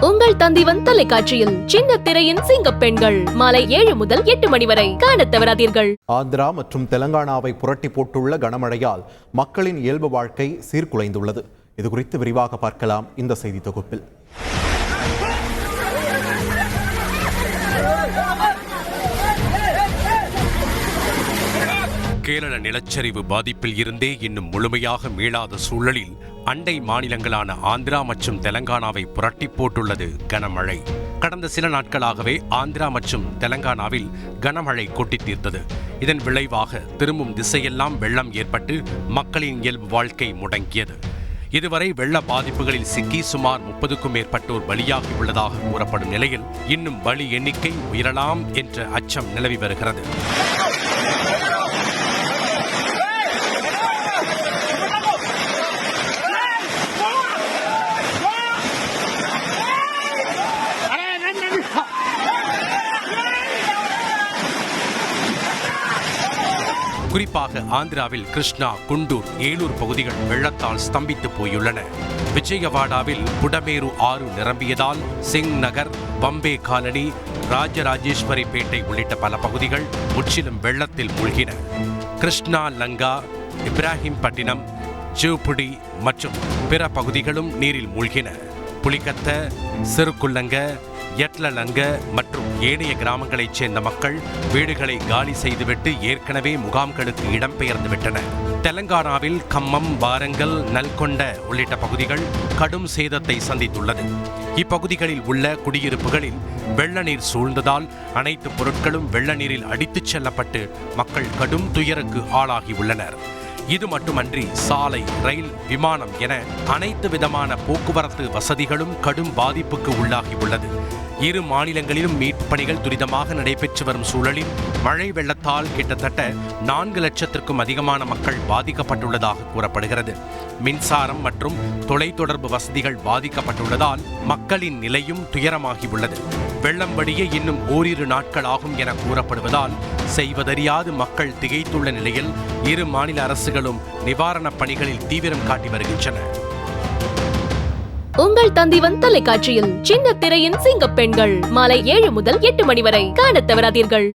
உங்கள் தந்திவன் தொலைக்காட்சியில் சின்ன திரையின் சிங்க பெண்கள் மாலை 7 முதல் 8 மணி வரை காணத் தவறாதீர்கள். ஆந்திரா மற்றும் தெலங்கானாவை புரட்டி போட்டுள்ள கனமழையால் மக்களின் இயல்பு வாழ்க்கை சீர்குலைந்துள்ளது. இதுகுறித்து விரிவாக பார்க்கலாம் இந்த செய்தி தொகுப்பில். கேரள நிலச்சரிவு பாதிப்பில் இருந்தே இன்னும் முழுமையாக மீளாத சூழலில் அண்டை மாநிலங்களான ஆந்திரா மற்றும் தெலங்கானாவை புரட்டி போட்டுள்ளது கனமழை. கடந்த சில நாட்களாகவே ஆந்திரா மற்றும் தெலங்கானாவில் கனமழை கொட்டி தீர்த்தது. இதன் விளைவாக திரும்பும் திசையெல்லாம் வெள்ளம் ஏற்பட்டு மக்களின் இயல்பு வாழ்க்கை முடங்கியது. இதுவரை வெள்ள பாதிப்புகளில் சிக்கி சுமார் 30க்கும் மேற்பட்டோர் பலியாகி உள்ளதாக கூறப்படும் நிலையில் இன்னும் பலி எண்ணிக்கை உயரலாம் என்ற அச்சம் நிலவி வருகிறது. குறிப்பாக ஆந்திராவில் கிருஷ்ணா, குண்டூர், ஏலூர் பகுதிகள் வெள்ளத்தால் ஸ்தம்பித்து போயுள்ளன. விஜயவாடாவில் புடமேரு ஆறு நிரம்பியதால் சிங் நகர், பம்பே காலனி, ராஜராஜேஸ்வரி பேட்டை உள்ளிட்ட பல பகுதிகள் முற்றிலும் வெள்ளத்தில் மூழ்கின. கிருஷ்ணா, லங்கா, இப்ராஹிம் பட்டினம், ஜூப்புடி மற்றும் பிற பகுதிகளும் நீரில் மூழ்கின. புலிகத்த, சிறுகுல்லங்க, எட்லலங்க மற்றும் ஏனைய கிராமங்களைச் சேர்ந்த மக்கள் வீடுகளை காலி செய்துவிட்டு ஏற்கனவே முகாம்களுக்கு இடம்பெயர்ந்து விட்டனர். தெலங்கானாவில் கம்மம், வாரங்கல், நல்கொண்ட உள்ளிட்ட பகுதிகள் கடும் சேதத்தை சந்தித்துள்ளது. இப்பகுதிகளில் உள்ள குடியிருப்புகளில் வெள்ள நீர் சூழ்ந்ததால் அனைத்து பொருட்களும் வெள்ள நீரில் அடித்துச் செல்லப்பட்டு மக்கள் கடும் துயருக்கு ஆளாகியுள்ளனர். இது மட்டுமன்றி சாலை, ரயில், விமானம் என அனைத்து விதமான போக்குவரத்து வசதிகளும் கடும் பாதிப்புக்கு உள்ளாகியுள்ளது. இரு மாநிலங்களிலும் மீட்பு பணிகள் துரிதமாக நடைபெற்று வரும் சூழலில் மழை வெள்ளத்தால் கிட்டத்தட்ட 4 லட்சத்திற்கும் அதிகமான மக்கள் பாதிக்கப்பட்டுள்ளதாக கூறப்படுகிறது. மின்சாரம் மற்றும் தொலைத்தொடர்பு வசதிகள் பாதிக்கப்பட்டுள்ளதால் மக்களின் நிலையும் துயரமாகியுள்ளது. வெள்ளம் வடிய இன்னும் ஓரிரு நாட்கள் ஆகும் என கூறப்படுவதால் செய்வதறியாது மக்கள் திகைத்துள்ள நிலையில் இரு மாநில அரசுகளும் நிவாரணப் பணிகளில் தீவிரம் காட்டி வருகின்றன. உங்கள் தந்திவன் தொலைக்காட்சியில் சின்ன திரையின் சிங்க பெண்கள் மாலை 7 முதல் 8 மணி வரை காணத் தவறாதீர்கள்.